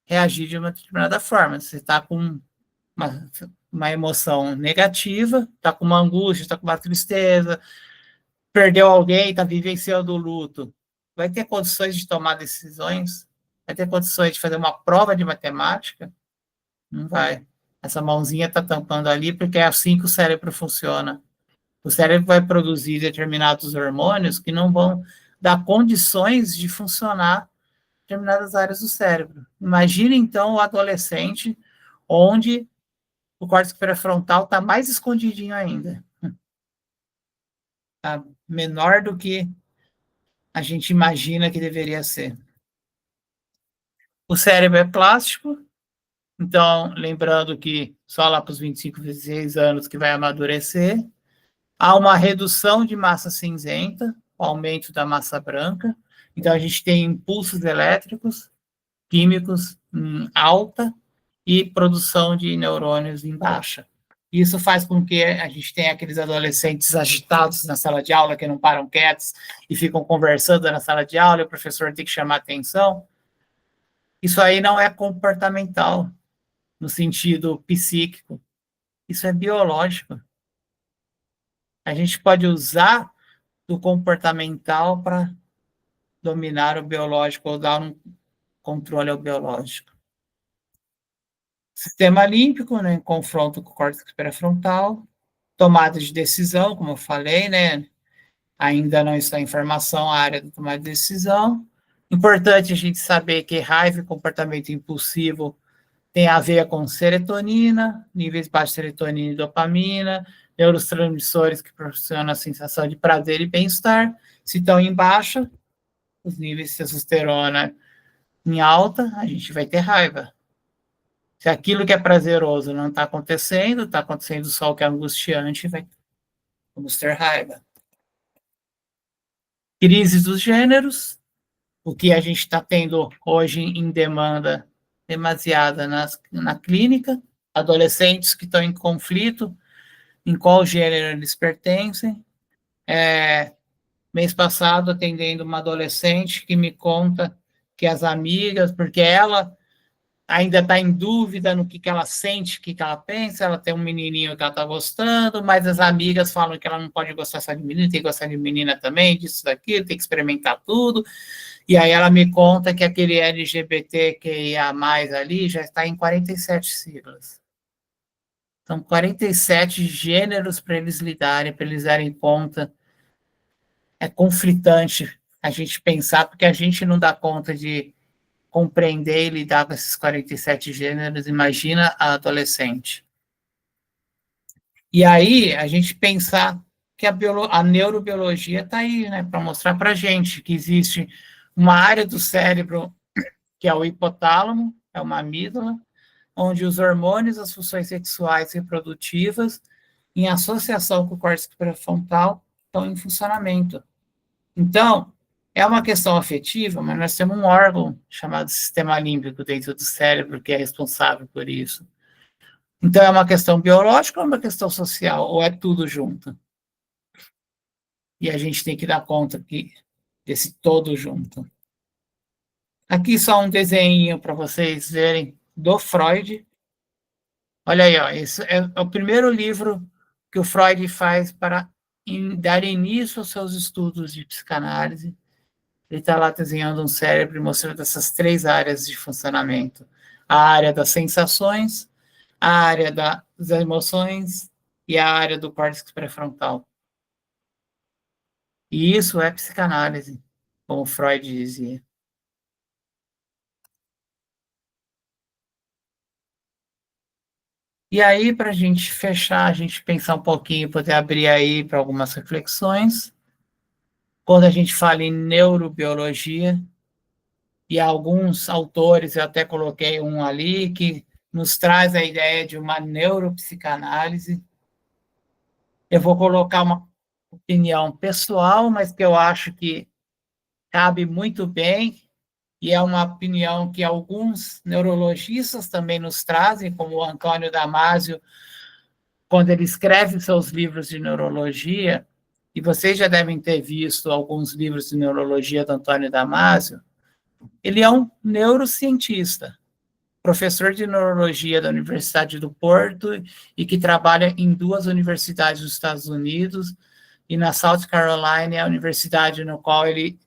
reagir de uma determinada forma. Se você está com uma emoção negativa, está com uma angústia, está com uma tristeza, perdeu alguém, está vivenciando o luto, vai ter condições de tomar decisões? Vai ter condições de fazer uma prova de matemática? Não vai. Essa mãozinha está tampando ali porque é assim que o cérebro funciona. O cérebro vai produzir determinados hormônios que não vão dar condições de funcionar determinadas áreas do cérebro. Imagine, então, o adolescente onde o córtex pré-frontal está mais escondidinho ainda. Está menor do que a gente imagina que deveria ser. O cérebro é plástico, então, lembrando que só lá para os 25, 26 anos que vai amadurecer, há uma redução de massa cinzenta, aumento da massa branca, então a gente tem impulsos elétricos, químicos em alta e produção de neurônios em baixa. Isso faz com que a gente tenha aqueles adolescentes agitados na sala de aula que não param quietos e ficam conversando na sala de aula e o professor tem que chamar atenção. Isso aí não é comportamental no sentido psíquico. Isso é biológico. A gente pode usar do comportamental para dominar o biológico ou dar um controle ao biológico. Sistema límbico, né, em confronto com o córtex pré-frontal. Tomada de decisão, como eu falei, né? Ainda não está em formação a área da tomada de decisão. Importante a gente saber que raiva e comportamento impulsivo tem a ver com serotonina, níveis baixos de serotonina e dopamina, neurotransmissores que proporcionam a sensação de prazer e bem-estar. Se estão em baixa, os níveis de testosterona em alta, a gente vai ter raiva. Se aquilo que é prazeroso não está acontecendo só o que é angustiante, vamos ter raiva. Crise dos gêneros, o que a gente está tendo hoje em demanda demasiada na clínica, adolescentes que estão em conflito, em qual gênero eles pertencem. Mês passado, atendendo uma adolescente que me conta que as amigas, porque ela ainda está em dúvida no que ela sente, o que ela pensa, ela tem um menininho que ela está gostando, mas as amigas falam que ela não pode gostar só de menino, tem que gostar de menina também, disso, daquilo, tem que experimentar tudo. E aí ela me conta que aquele LGBTQIA+, ali já está em 47 siglas. São 47 gêneros para eles lidarem, para eles darem conta. É conflitante a gente pensar, porque a gente não dá conta de compreender e lidar com esses 47 gêneros, imagina a adolescente. E aí, a gente pensar que a neurobiologia está aí, né, para mostrar para a gente que existe uma área do cérebro, que é o hipotálamo, é uma amígdala, onde os hormônios, as funções sexuais e reprodutivas, em associação com o córtex pré-frontal, estão em funcionamento. Então, é uma questão afetiva, mas nós temos um órgão chamado sistema límbico dentro do cérebro que é responsável por isso. Então, é uma questão biológica ou é uma questão social? Ou é tudo junto? E a gente tem que dar conta desse todo junto. Aqui só um desenho para vocês verem do Freud. Olha aí, ó, esse é o primeiro livro que o Freud faz para dar início aos seus estudos de psicanálise. Ele está lá desenhando um cérebro e mostrando essas 3 áreas de funcionamento. A área das sensações, a área das emoções e a área do córtex pré-frontal. E isso é psicanálise, como Freud dizia. E aí, para a gente fechar, a gente pensar um pouquinho, poder abrir aí para algumas reflexões. Quando a gente fala em neurobiologia, e alguns autores, eu até coloquei um ali, que nos traz a ideia de uma neuropsicanálise. Eu vou colocar uma opinião pessoal, mas que eu acho que cabe muito bem, e é uma opinião que alguns neurologistas também nos trazem, como o Antônio Damasio, quando ele escreve seus livros de neurologia, e vocês já devem ter visto alguns livros de neurologia do Antônio Damasio, ele é um neurocientista, professor de neurologia da Universidade do Porto e que trabalha em 2 universidades dos Estados Unidos, e na South Carolina é a universidade no qual ele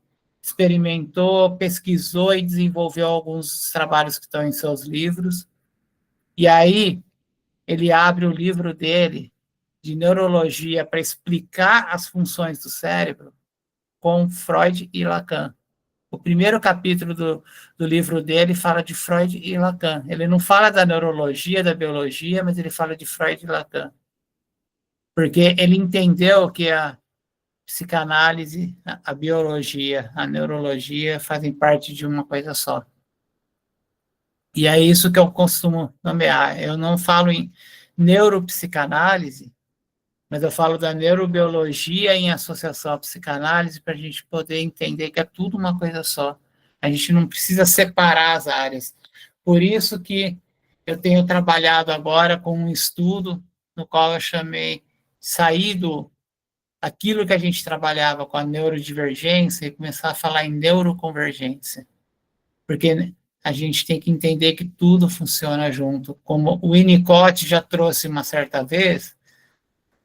experimentou, pesquisou e desenvolveu alguns trabalhos que estão em seus livros. E aí ele abre o livro dele de neurologia para explicar as funções do cérebro com Freud e Lacan. O primeiro capítulo do livro dele fala de Freud e Lacan. Ele não fala da neurologia, da biologia, mas ele fala de Freud e Lacan. Porque ele entendeu que a psicanálise, a biologia, a neurologia fazem parte de uma coisa só. E é isso que eu costumo nomear. Eu não falo em neuropsicanálise, mas eu falo da neurobiologia em associação à psicanálise para a gente poder entender que é tudo uma coisa só. A gente não precisa separar as áreas. Por isso que eu tenho trabalhado agora com um estudo no qual eu chamei sair do aquilo que a gente trabalhava com a neurodivergência e começar a falar em neuroconvergência. Porque a gente tem que entender que tudo funciona junto. Como o Winnicott já trouxe uma certa vez,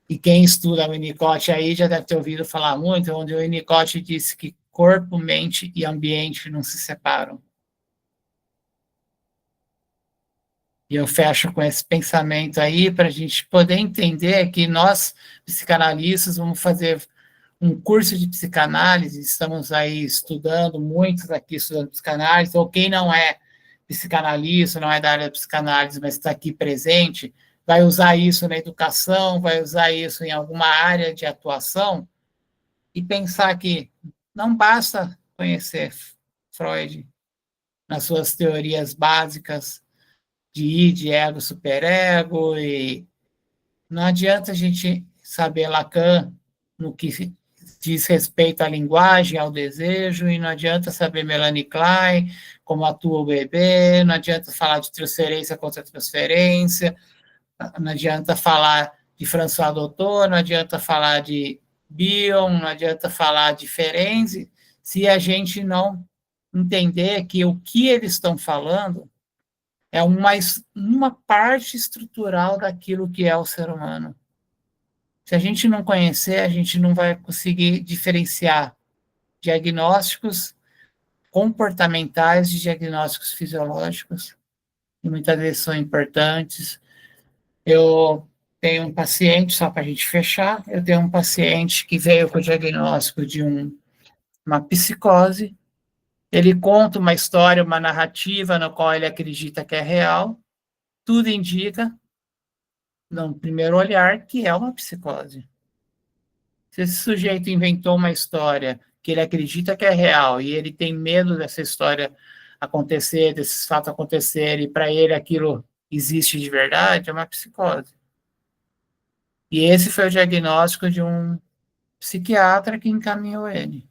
e quem estuda o Winnicott aí já deve ter ouvido falar muito, onde o Winnicott disse que corpo, mente e ambiente não se separam. E eu fecho com esse pensamento aí para a gente poder entender que nós, psicanalistas, vamos fazer um curso de psicanálise, estamos aí estudando, muitos aqui estudando psicanálise, ou quem não é psicanalista, não é da área da psicanálise, mas está aqui presente, vai usar isso na educação, vai usar isso em alguma área de atuação, e pensar que não basta conhecer Freud, nas suas teorias básicas de id, ego, superego, e não adianta a gente saber Lacan no que diz respeito à linguagem, ao desejo, e não adianta saber Melanie Klein, como atua o bebê, não adianta falar de transferência contra transferência, não adianta falar de François Doutor, não adianta falar de Bion, não adianta falar de Ferenczi, se a gente não entender que o que eles estão falando é uma parte estrutural daquilo que é o ser humano. Se a gente não conhecer, a gente não vai conseguir diferenciar diagnósticos comportamentais de diagnósticos fisiológicos, e muitas vezes são importantes. Eu tenho um paciente, só para a gente fechar, eu tenho um paciente que veio com o diagnóstico de uma psicose. Ele conta uma história, uma narrativa na qual ele acredita que é real. Tudo indica, no primeiro olhar, que é uma psicose. Se esse sujeito inventou uma história que ele acredita que é real e ele tem medo dessa história acontecer, desses fatos acontecerem, e para ele aquilo existe de verdade, é uma psicose. E esse foi o diagnóstico de um psiquiatra que encaminhou ele.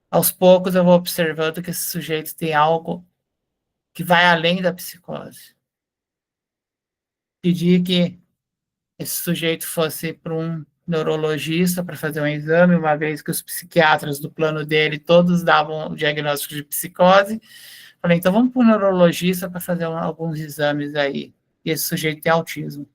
Aos poucos eu vou observando que esse sujeito tem algo que vai além da psicose. Pedi que esse sujeito fosse para um neurologista para fazer um exame, uma vez que os psiquiatras do plano dele todos davam o diagnóstico de psicose. Falei, então vamos para um neurologista para fazer alguns exames aí. E esse sujeito tem autismo.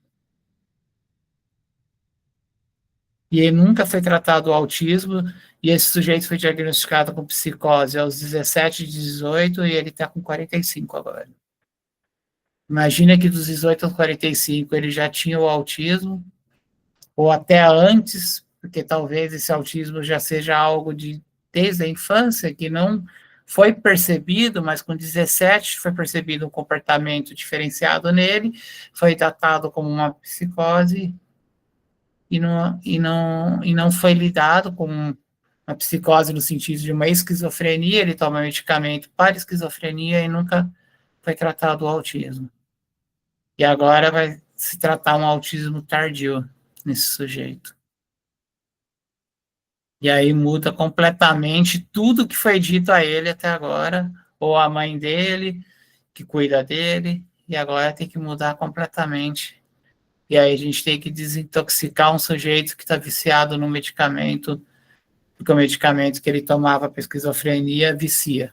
E ele nunca foi tratado o autismo, e esse sujeito foi diagnosticado com psicose aos 17, 18, e ele está com 45 agora. Imagina que dos 18 aos 45 ele já tinha o autismo, ou até antes, porque talvez esse autismo já seja algo desde a infância, que não foi percebido, mas com 17 foi percebido um comportamento diferenciado nele, foi tratado como uma psicose, e não foi lidado com uma psicose no sentido de uma esquizofrenia, ele toma medicamento para esquizofrenia e nunca foi tratado o autismo. E agora vai se tratar um autismo tardio nesse sujeito. E aí muda completamente tudo que foi dito a ele até agora, ou a mãe dele, que cuida dele, e agora tem que mudar completamente. E aí a gente tem que desintoxicar um sujeito que está viciado no medicamento, porque o medicamento que ele tomava para esquizofrenia vicia.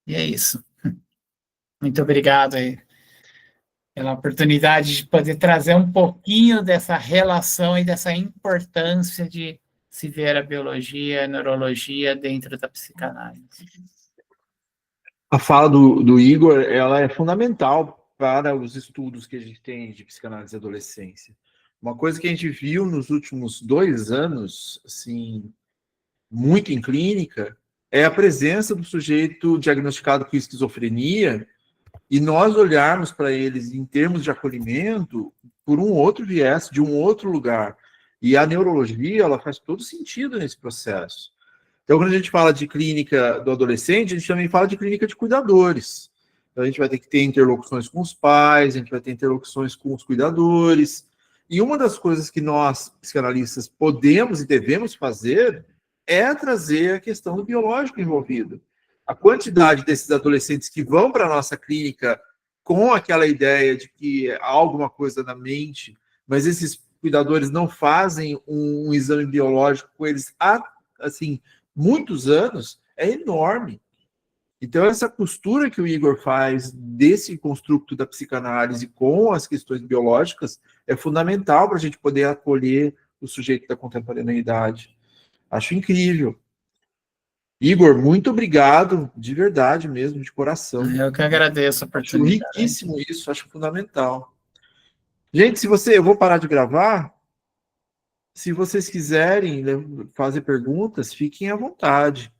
E é isso. Muito obrigado aí pela oportunidade de poder trazer um pouquinho dessa relação e dessa importância de se ver a biologia, a neurologia dentro da psicanálise. A fala do Igor, ela é fundamental para os estudos que a gente tem de psicanálise e adolescência. Uma coisa que a gente viu nos últimos 2 anos, assim, muito em clínica, é a presença do sujeito diagnosticado com esquizofrenia e nós olharmos para eles em termos de acolhimento por um outro viés, de um outro lugar. E a neurologia, ela faz todo sentido nesse processo. Então, quando a gente fala de clínica do adolescente, a gente também fala de clínica de cuidadores. Então, a gente vai ter que ter interlocuções com os pais, a gente vai ter interlocuções com os cuidadores. E uma das coisas que nós, psicanalistas, podemos e devemos fazer é trazer a questão do biológico envolvido. A quantidade desses adolescentes que vão para a nossa clínica com aquela ideia de que há alguma coisa na mente, mas esses cuidadores não fazem um exame biológico com eles há, assim, muitos anos, é enorme. Então, essa costura que o Igor faz desse construto da psicanálise com as questões biológicas é fundamental para a gente poder acolher o sujeito da contemporaneidade. Acho incrível. Igor, muito obrigado, de verdade mesmo, de coração. Eu que agradeço a oportunidade. Acho riquíssimo isso, acho fundamental. Gente, eu vou parar de gravar. Se vocês quiserem fazer perguntas, fiquem à vontade.